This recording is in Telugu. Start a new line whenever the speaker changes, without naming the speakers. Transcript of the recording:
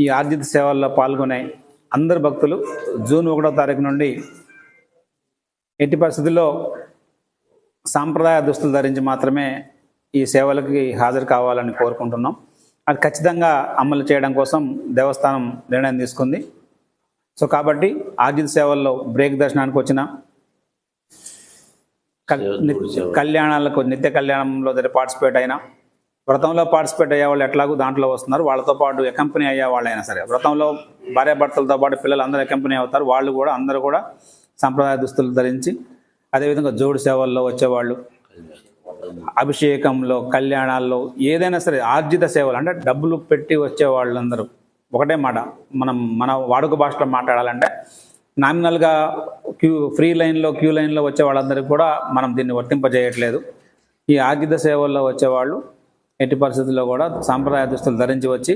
ఈ ఆర్జిత సేవల్లో పాల్గొనే అందరు భక్తులు జూన్ 1వ తారీఖు నుండి ఎట్టి పరిస్థితుల్లో సాంప్రదాయ దుస్తులు ధరించి మాత్రమే ఈ సేవలకి హాజరు కావాలని కోరుకుంటున్నాం. అది ఖచ్చితంగా అమలు చేయడం కోసం దేవస్థానం నిర్ణయం తీసుకుంది. సో కాబట్టి ఆర్జిత సేవల్లో బ్రేక్ దర్శనానికి వచ్చిన కళ్యాణాలకు నిత్య కళ్యాణంలో పార్టిసిపేట్ అయినా, వ్రతంలో పార్టిసిపేట్ అయ్యే వాళ్ళు ఎట్లాగూ దాంట్లో వస్తున్నారు, వాళ్ళతో పాటు అకంపెనీ అయ్యే వాళ్ళైనా సరే, వ్రతంలో భార్యాభర్తలతో పాటు పిల్లలు అందరూ అకంపెనీ అవుతారు, వాళ్ళు కూడా అందరూ కూడా సాంప్రదాయ దుస్తులు ధరించి, అదేవిధంగా జోడు సేవల్లో వచ్చేవాళ్ళు, అభిషేకంలో, కళ్యాణాల్లో ఏదైనా సరే ఆర్జిత సేవలు అంటే డబ్బులు పెట్టి వచ్చే వాళ్ళందరూ ఒకటే మాట, మన వాడుక భాషలో మాట్లాడాలంటే నామినల్గా క్యూ లైన్లో వచ్చే వాళ్ళందరికీ కూడా మనం దీన్ని వర్తింపజేయట్లేదు. ఈ ఆర్జిత సేవల్లో వచ్చేవాళ్ళు ఎట్టి పరిస్థితుల్లో కూడా సాంప్రదాయ దుస్తులు ధరించి వచ్చి